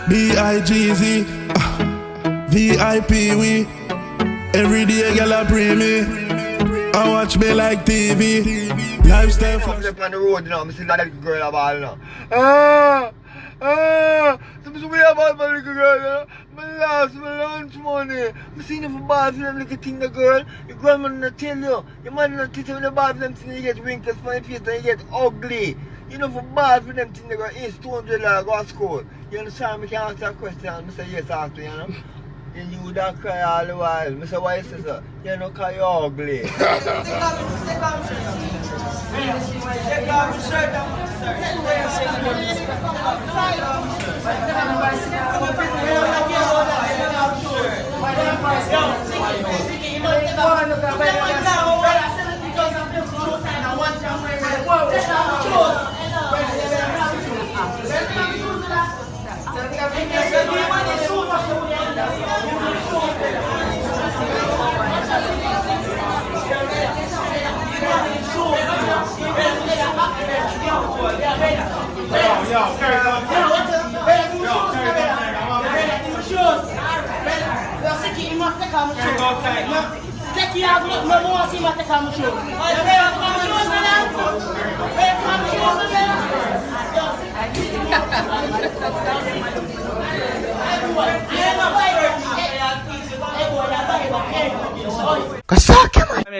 B-I-G-Z, VIP we. Every day girl a pray me. I watch me like TV. Lifestyle. I'm on the road, you know. I'm seeing that little girl about, you know. Something way about my little girl, you know. I lost my lunch money. I'm seeing her for bars and them little thing, the girl. Your grandma not tell you. Your man not tell you in the bars, them things you get wrinkles on your face and you get ugly. You know, for bars with them things, they go, it's $200 go to school. You understand? I can ask that question. I say yes after, you know. And you would have cry all the while. Mr. White says, you know, cause you're ugly. Take off your shirt.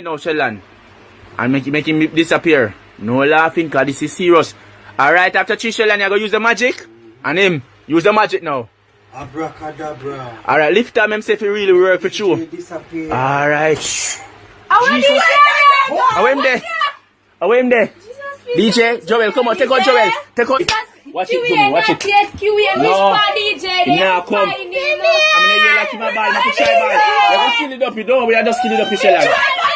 No, Sheldon. And make him disappear. No laughing, cause this is serious. Alright, after 3 Sheldon, you go use the magic. And him, use the magic now. Abracadabra. Alright, lift up him say if he really work for you. Alright. Away him there. Away him there. DJ, Joel, come on, take out Joel. Take out. Watch it, Jimmy, watch it. No, nah, come. I'm gonna yell at my ball, not to shy ball. You're gonna kill it up, you don't. We are just killing it up, you Sheldon.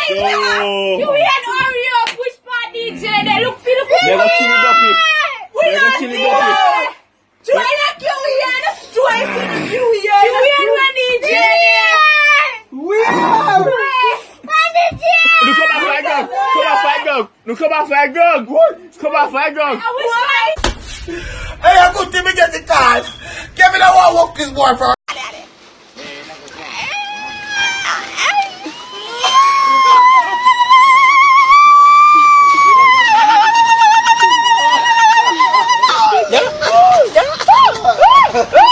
You ain't hurry up, push part DJ, they look beautiful. They're gonna kill it up, you. They're gonna kill it up, you. Join the QEN, join to the QEN. QEN when DJ. We are. Look come back, fight dog. Come back, fight dog. Look come back, fight dog. Come back, fight dog. Hey, I'm good to me get the card. Give me that one walk this boy for. Yeah.